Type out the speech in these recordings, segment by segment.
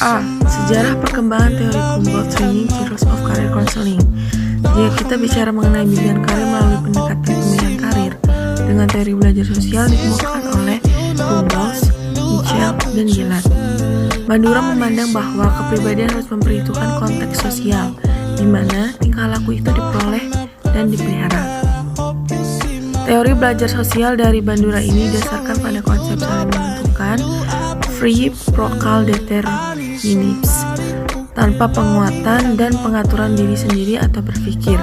A. Sejarah perkembangan teori Kumboldt Training Theories of Career Counseling. Jika kita bicara mengenai bimbingan karir melalui pendekatan pemilihan karir dengan teori belajar sosial dikemukakan oleh Kumboldt, Mitchell, dan Gillard, Bandura memandang bahwa kepribadian harus memperhitungkan konteks sosial, di mana tingkah laku itu diperoleh dan dipelihara. Teori belajar sosial dari Bandura ini didasarkan pada konsep saling menentukan, free procal determinism, tanpa penguatan dan pengaturan diri sendiri atau berpikir,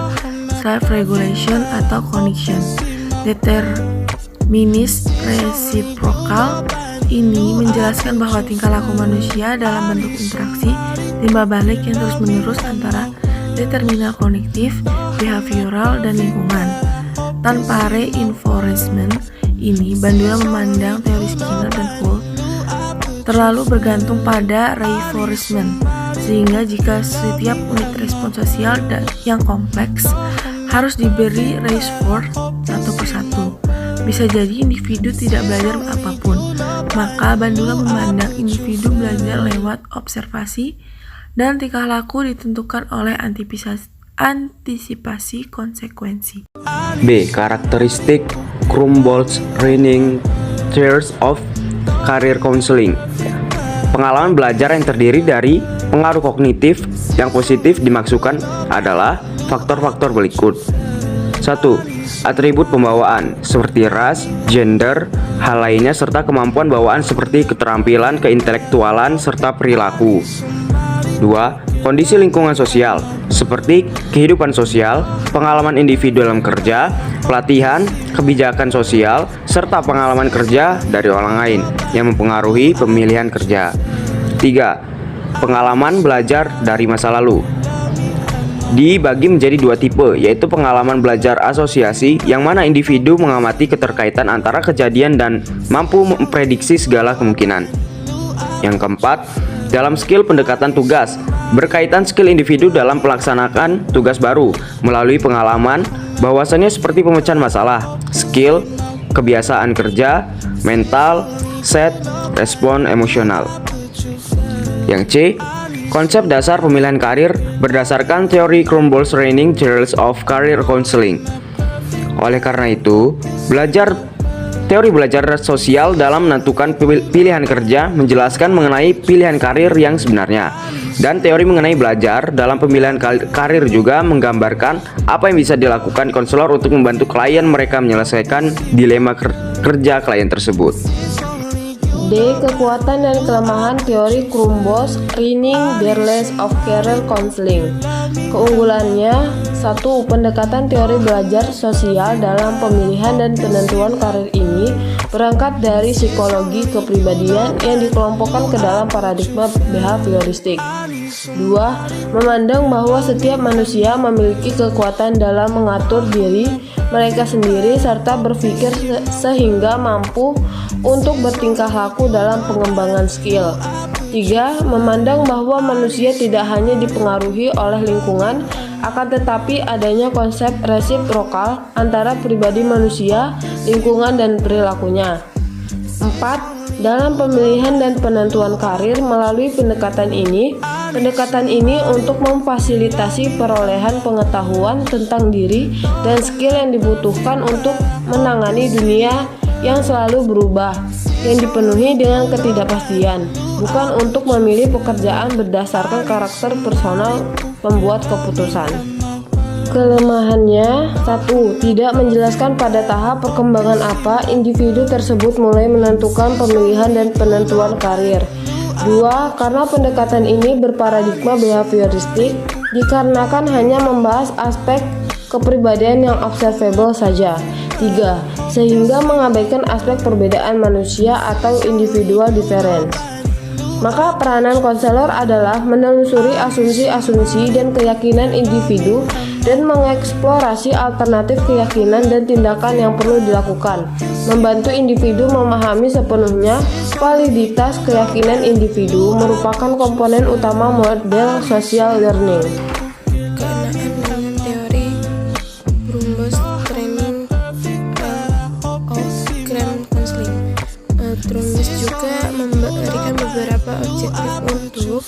self-regulation atau cognition. Determinis reciprocal ini menjelaskan bahwa tingkah laku manusia dalam bentuk interaksi timbal balik yang terus-menerus antara determinal kognitif, behavioral, dan lingkungan. Tanpa reinforcement ini, Bandura memandang teori Skinner dan Holt terlalu bergantung pada reinforcement, sehingga jika setiap unit respon sosial yang kompleks harus diberi reinforce satu persatu, bisa jadi individu tidak belajar apapun. Maka Bandura memandang individu belajar lewat observasi dan tingkah laku ditentukan oleh antisipasi konsekuensi. B. Karakteristik Kumboldt Training Theories of Career Counseling. Pengalaman belajar yang terdiri dari pengaruh kognitif yang positif dimaksudkan adalah faktor-faktor berikut. 1. Atribut pembawaan seperti ras, gender, hal lainnya serta kemampuan bawaan seperti keterampilan, keintelektualan, serta perilaku. 2. Kondisi lingkungan sosial seperti kehidupan sosial, pengalaman individu dalam kerja, pelatihan, kebijakan sosial, serta pengalaman kerja dari orang lain yang mempengaruhi pemilihan kerja. 3. Pengalaman belajar dari masa lalu dibagi menjadi dua tipe, yaitu pengalaman belajar asosiasi yang mana individu mengamati keterkaitan antara kejadian dan mampu memprediksi segala kemungkinan. Yang keempat, dalam skill pendekatan tugas, berkaitan skill individu dalam melaksanakan tugas baru melalui pengalaman bahwasannya seperti pemecahan masalah, skill, kebiasaan kerja, mental, set, respon emosional. Yang C, konsep dasar pemilihan karir berdasarkan teori Kumboldt Training Theories of Career Counseling. Oleh karena itu, teori belajar sosial dalam menentukan pilihan kerja menjelaskan mengenai pilihan karir yang sebenarnya. Dan teori mengenai belajar dalam pemilihan karir juga menggambarkan apa yang bisa dilakukan konselor untuk membantu klien mereka menyelesaikan dilema kerja klien tersebut. D. Kekuatan dan kelemahan teori Kumboldt Training Theories of Career Counseling. Keunggulannya: 1. Pendekatan teori belajar sosial dalam pemilihan dan penentuan karir ini berangkat dari psikologi kepribadian yang dikelompokkan ke dalam paradigma behavioristik. 2. Memandang bahwa setiap manusia memiliki kekuatan dalam mengatur diri mereka sendiri serta berpikir sehingga mampu untuk bertingkah laku dalam pengembangan skill. 3. Memandang bahwa manusia tidak hanya dipengaruhi oleh lingkungan, akan tetapi adanya konsep resiprokal antara pribadi manusia, lingkungan, dan perilakunya. 4. Dalam pemilihan dan penentuan karir melalui pendekatan ini untuk memfasilitasi perolehan pengetahuan tentang diri dan skill yang dibutuhkan untuk menangani dunia yang selalu berubah, yang dipenuhi dengan ketidakpastian, bukan untuk memilih pekerjaan berdasarkan karakter personal pembuat keputusan. Kelemahannya: 1. Tidak menjelaskan pada tahap perkembangan apa individu tersebut mulai menentukan pemilihan dan penentuan karir. 2. Karena pendekatan ini berparadigma behavioristik, dikarenakan hanya membahas aspek kepribadian yang observable saja. 3. Sehingga mengabaikan aspek perbedaan manusia atau individual difference. Maka peranan konselor adalah menelusuri asumsi-asumsi dan keyakinan individu dan mengeksplorasi alternatif keyakinan dan tindakan yang perlu dilakukan, membantu individu memahami sepenuhnya validitas keyakinan individu merupakan komponen utama model social learning. Keenaan dengan teori Kumboldt Training of Career Counseling. Kumboldt juga memberikan beberapa beberapa objektif untuk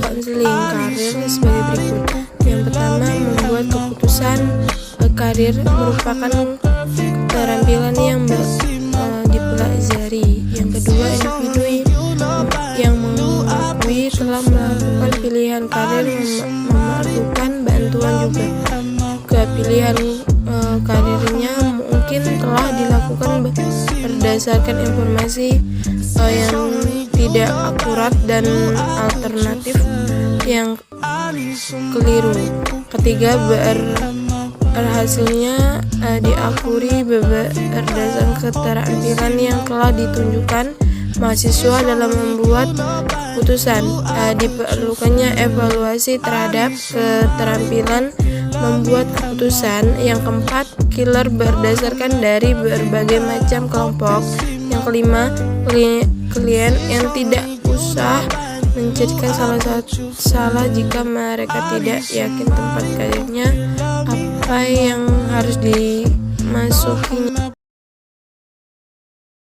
konseling karir sebagai berikut. Yang pertama, membuat keputusan karir merupakan keterampilan yang dipelajari. Yang kedua, individu yang mengakui telah melakukan pilihan karir memerlukan bantuan juga. Pilihan karirnya mungkin telah dilakukan berdasarkan informasi yang tidak akurat dan alternatif yang keliru. Ketiga, berhasilnya diakui berdasarkan keterampilan yang telah ditunjukkan mahasiswa dalam membuat keputusan. Diperlukannya evaluasi terhadap keterampilan membuat keputusan. Yang keempat, killer berdasarkan dari berbagai macam kelompok. Yang kelima, klien yang tidak usah menjadikan salah jika mereka tidak yakin tempat karirnya apa yang harus dimasukinya.